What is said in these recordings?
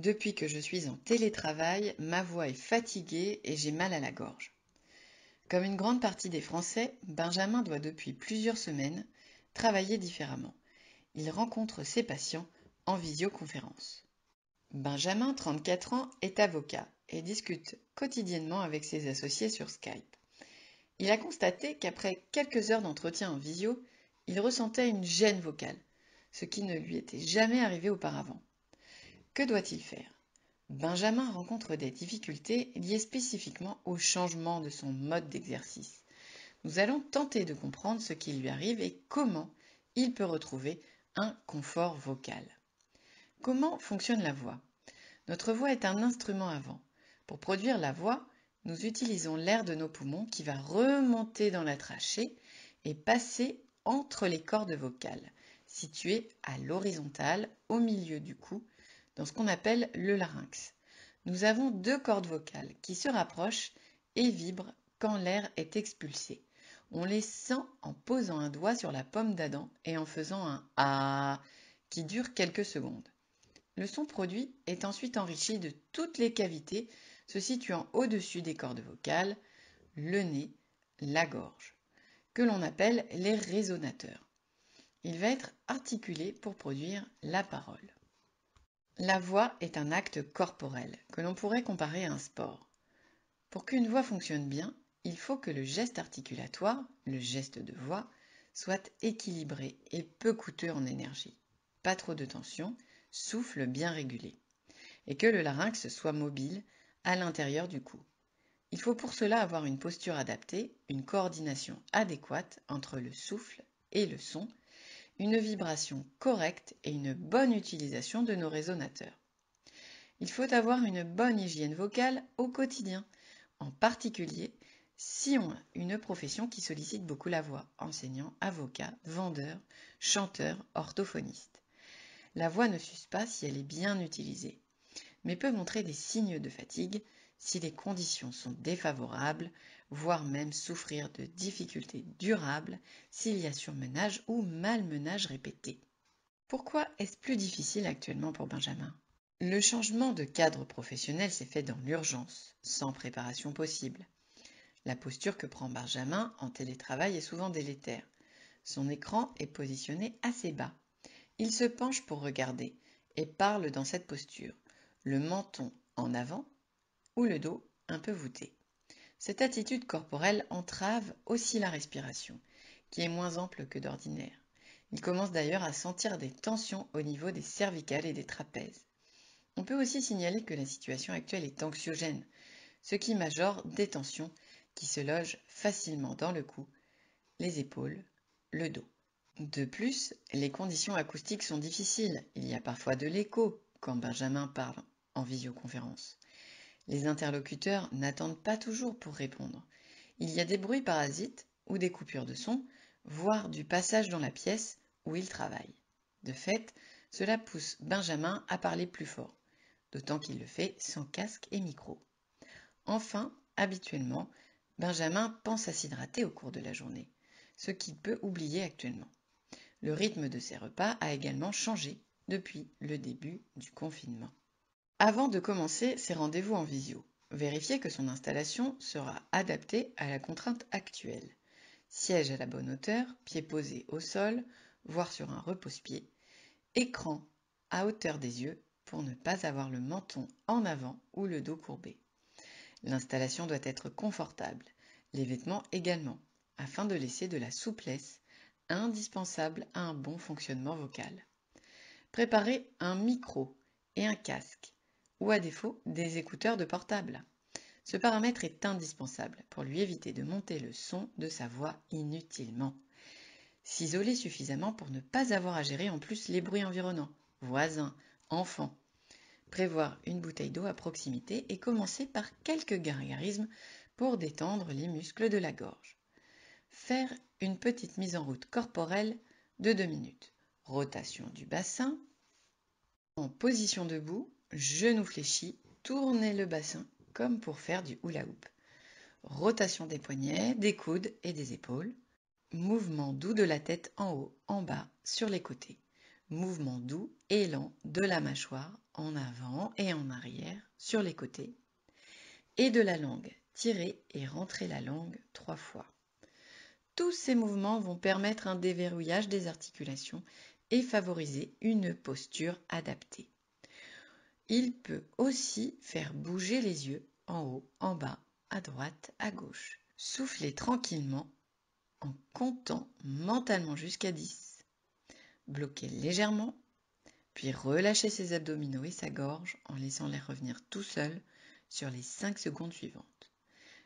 Depuis que je suis en télétravail, ma voix est fatiguée et j'ai mal à la gorge. Comme une grande partie des Français, Benjamin doit depuis plusieurs semaines travailler différemment. Il rencontre ses patients en visioconférence. Benjamin, 34 ans, est avocat et discute quotidiennement avec ses associés sur Skype. Il a constaté qu'après quelques heures d'entretien en visio, il ressentait une gêne vocale, ce qui ne lui était jamais arrivé auparavant. Que doit-il faire? Benjamin rencontre des difficultés liées spécifiquement au changement de son mode d'exercice. Nous allons tenter de comprendre ce qui lui arrive et comment il peut retrouver un confort vocal. Comment fonctionne la voix? Notre voix est un instrument à vent. Pour produire la voix, nous utilisons l'air de nos poumons qui va remonter dans la trachée et passer entre les cordes vocales, situées à l'horizontale, au milieu du cou, dans ce qu'on appelle le larynx. Nous avons deux cordes vocales qui se rapprochent et vibrent quand l'air est expulsé. On les sent en posant un doigt sur la pomme d'Adam et en faisant un « ah » qui dure quelques secondes. Le son produit est ensuite enrichi de toutes les cavités se situant au-dessus des cordes vocales, le nez, la gorge, que l'on appelle les résonateurs. Il va être articulé pour produire la parole. La voix est un acte corporel que l'on pourrait comparer à un sport. Pour qu'une voix fonctionne bien, il faut que le geste articulatoire, le geste de voix, soit équilibré et peu coûteux en énergie. Pas trop de tension, souffle bien régulé. Et que le larynx soit mobile à l'intérieur du cou. Il faut pour cela avoir une posture adaptée, une coordination adéquate entre le souffle et le son, une vibration correcte et une bonne utilisation de nos résonateurs. Il faut avoir une bonne hygiène vocale au quotidien, en particulier si on a une profession qui sollicite beaucoup la voix, enseignant, avocat, vendeur, chanteur, orthophoniste. La voix ne s'use pas si elle est bien utilisée, mais peut montrer des signes de fatigue si les conditions sont défavorables, voire même souffrir de difficultés durables s'il y a surmenage ou malmenage répété. Pourquoi est-ce plus difficile actuellement pour Benjamin? Le changement de cadre professionnel s'est fait dans l'urgence, sans préparation possible. La posture que prend Benjamin en télétravail est souvent délétère. Son écran est positionné assez bas. Il se penche pour regarder et parle dans cette posture, le menton en avant ou le dos un peu voûté. Cette attitude corporelle entrave aussi la respiration, qui est moins ample que d'ordinaire. Il commence d'ailleurs à sentir des tensions au niveau des cervicales et des trapèzes. On peut aussi signaler que la situation actuelle est anxiogène, ce qui majore des tensions qui se logent facilement dans le cou, les épaules, le dos. De plus, les conditions acoustiques sont difficiles. Il y a parfois de l'écho quand Benjamin parle en visioconférence. Les interlocuteurs n'attendent pas toujours pour répondre. Il y a des bruits parasites ou des coupures de son, voire du passage dans la pièce où il travaille. De fait, cela pousse Benjamin à parler plus fort, d'autant qu'il le fait sans casque et micro. Enfin, habituellement, Benjamin pense à s'hydrater au cours de la journée, ce qu'il peut oublier actuellement. Le rythme de ses repas a également changé depuis le début du confinement. Avant de commencer ses rendez-vous en visio, vérifiez que son installation sera adaptée à la contrainte actuelle. Siège à la bonne hauteur, pieds posés au sol, voire sur un repose-pied, écran à hauteur des yeux pour ne pas avoir le menton en avant ou le dos courbé. L'installation doit être confortable, les vêtements également, afin de laisser de la souplesse, indispensable à un bon fonctionnement vocal. Préparez un micro et un casque, ou à défaut des écouteurs de portable. Ce paramètre est indispensable pour lui éviter de monter le son de sa voix inutilement. S'isoler suffisamment pour ne pas avoir à gérer en plus les bruits environnants, voisins, enfants. Prévoir une bouteille d'eau à proximité et commencer par quelques gargarismes pour détendre les muscles de la gorge. Faire une petite mise en route corporelle de 2 minutes. Rotation du bassin. En position debout, genoux fléchis, tournez le bassin comme pour faire du hula hoop. Rotation des poignets, des coudes et des épaules. Mouvement doux de la tête en haut, en bas, sur les côtés. mouvement doux et lent de la mâchoire en avant et en arrière sur les côtés, et de la langue, tirer et rentrer la langue 3 fois. Tous ces mouvements vont permettre un déverrouillage des articulations et favoriser une posture adaptée. Il peut aussi faire bouger les yeux en haut, en bas, à droite, à gauche. Soufflez tranquillement en comptant mentalement jusqu'à 10. Bloquez légèrement, puis relâchez ses abdominaux et sa gorge en laissant l'air revenir tout seul sur les 5 secondes suivantes.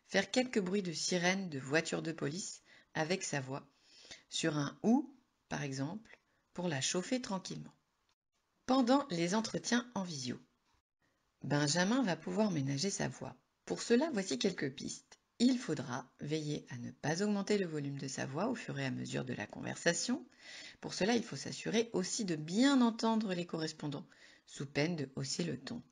Faire quelques bruits de sirène de voiture de police avec sa voix, sur un ou, par exemple, pour la chauffer tranquillement. Pendant les entretiens en visio, Benjamin va pouvoir ménager sa voix. Pour cela, voici quelques pistes. Il faudra veiller à ne pas augmenter le volume de sa voix au fur et à mesure de la conversation. Pour cela, il faut s'assurer aussi de bien entendre les correspondants, sous peine de hausser le ton.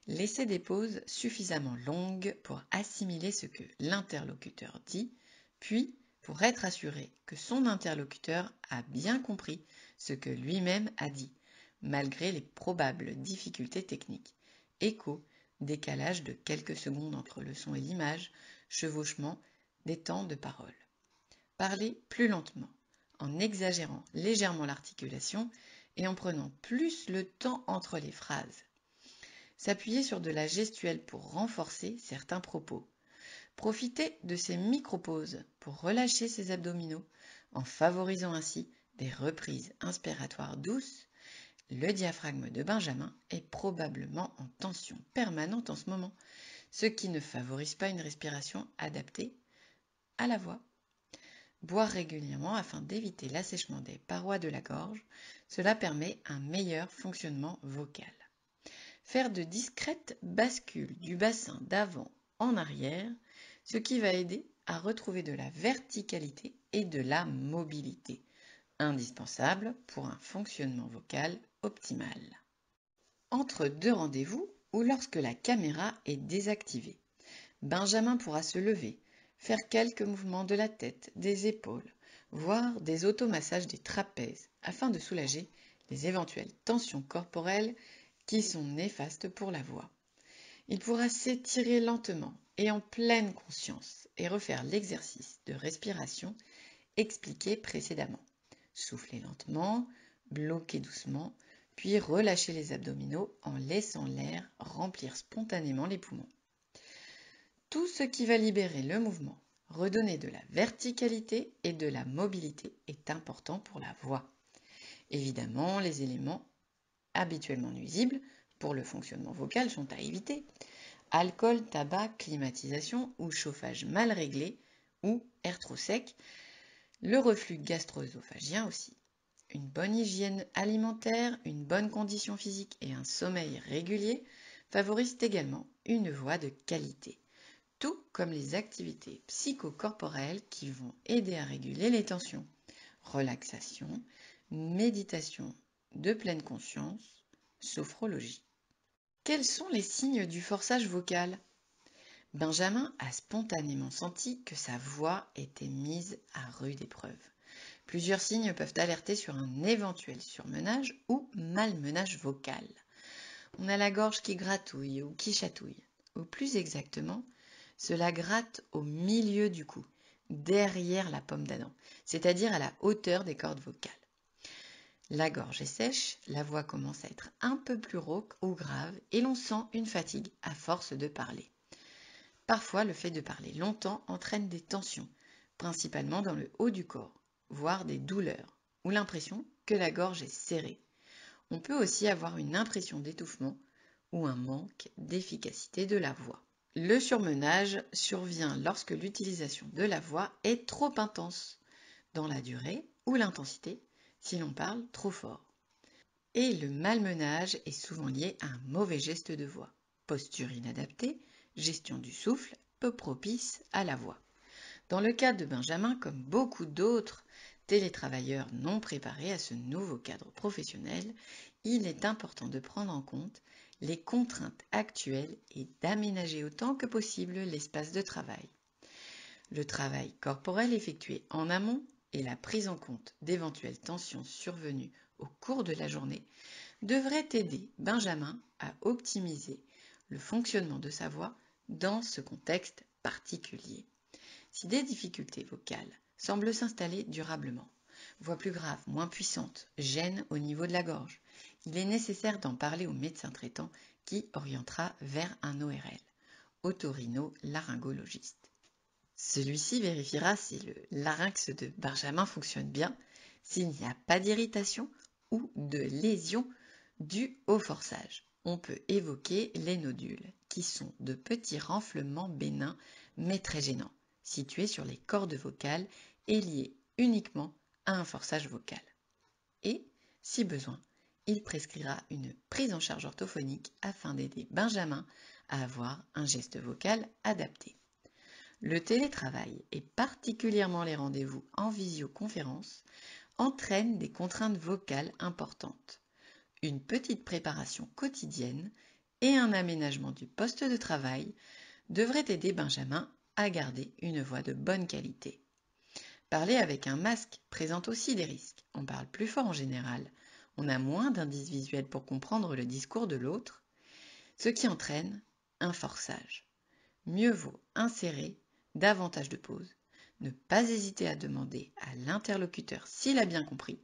Laissez des pauses suffisamment longues pour assimiler ce que l'interlocuteur dit, puis pour être assuré que son interlocuteur a bien compris ce que lui-même a dit, malgré les probables difficultés techniques. Écho, décalage de quelques secondes entre le son et l'image, chevauchement des temps de parole. Parlez plus lentement, en exagérant légèrement l'articulation et en prenant plus le temps entre les phrases. S'appuyer sur de la gestuelle pour renforcer certains propos. Profitez de ces micro-pauses pour relâcher ses abdominaux en favorisant ainsi des reprises inspiratoires douces. Le diaphragme de Benjamin est probablement en tension permanente en ce moment, ce qui ne favorise pas une respiration adaptée à la voix. Boire régulièrement afin d'éviter l'assèchement des parois de la gorge, cela permet un meilleur fonctionnement vocal. Faire de discrètes bascules du bassin d'avant en arrière, ce qui va aider à retrouver de la verticalité et de la mobilité, indispensable pour un fonctionnement vocal optimal. Entre deux rendez-vous ou lorsque la caméra est désactivée, Benjamin pourra se lever, faire quelques mouvements de la tête, des épaules, voire des automassages des trapèzes afin de soulager les éventuelles tensions corporelles qui sont néfastes pour la voix. Il pourra s'étirer lentement et en pleine conscience et refaire l'exercice de respiration expliqué précédemment. Souffler lentement, bloquer doucement, puis relâcher les abdominaux en laissant l'air remplir spontanément les poumons. Tout ce qui va libérer le mouvement, redonner de la verticalité et de la mobilité est important pour la voix. Évidemment, les éléments habituellement nuisibles pour le fonctionnement vocal sont à éviter. Alcool, tabac, climatisation ou chauffage mal réglé ou air trop sec. Le reflux gastro-œsophagien aussi. Une bonne hygiène alimentaire, une bonne condition physique et un sommeil régulier favorisent également une voix de qualité, tout comme les activités psychocorporelles qui vont aider à réguler les tensions. Relaxation, méditation de pleine conscience, sophrologie. Quels sont les signes du forçage vocal ? Benjamin a spontanément senti que sa voix était mise à rude épreuve. Plusieurs signes peuvent alerter sur un éventuel surmenage ou malmenage vocal. On a la gorge qui gratouille ou qui chatouille, ou plus exactement, cela gratte au milieu du cou, derrière la pomme d'Adam, c'est-à-dire à la hauteur des cordes vocales. La gorge est sèche, la voix commence à être un peu plus rauque ou grave et l'on sent une fatigue à force de parler. Parfois, le fait de parler longtemps entraîne des tensions, principalement dans le haut du corps, voire des douleurs, ou l'impression que la gorge est serrée. On peut aussi avoir une impression d'étouffement ou un manque d'efficacité de la voix. Le surmenage survient lorsque l'utilisation de la voix est trop intense, dans la durée ou l'intensité, si l'on parle trop fort. Et le malmenage est souvent lié à un mauvais geste de voix, posture inadaptée, gestion du souffle, peu propice à la voix. Dans le cas de Benjamin, comme beaucoup d'autres télétravailleurs non préparés à ce nouveau cadre professionnel, il est important de prendre en compte les contraintes actuelles et d'aménager autant que possible l'espace de travail. Le travail corporel effectué en amont et la prise en compte d'éventuelles tensions survenues au cours de la journée devrait aider Benjamin à optimiser le fonctionnement de sa voix dans ce contexte particulier. Si des difficultés vocales semblent s'installer durablement, voix plus grave, moins puissante, gêne au niveau de la gorge, il est nécessaire d'en parler au médecin traitant qui orientera vers un ORL, otorino-laryngologiste. Celui-ci vérifiera si le larynx de Benjamin fonctionne bien, s'il n'y a pas d'irritation ou de lésion due au forçage. On peut évoquer les nodules, qui sont de petits renflements bénins mais très gênants, situés sur les cordes vocales et liés uniquement à un forçage vocal. Et, si besoin, il prescrira une prise en charge orthophonique afin d'aider Benjamin à avoir un geste vocal adapté. Le télétravail et particulièrement les rendez-vous en visioconférence entraînent des contraintes vocales importantes. Une petite préparation quotidienne et un aménagement du poste de travail devraient aider Benjamin à garder une voix de bonne qualité. Parler avec un masque présente aussi des risques. On parle plus fort en général, on a moins d'indices visuels pour comprendre le discours de l'autre, ce qui entraîne un forçage. Mieux vaut insérer davantage de pauses, ne pas hésiter à demander à l'interlocuteur s'il a bien compris.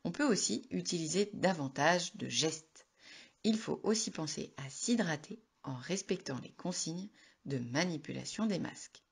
On peut aussi utiliser davantage de gestes. Il faut aussi penser à s'hydrater en respectant les consignes de manipulation des masques.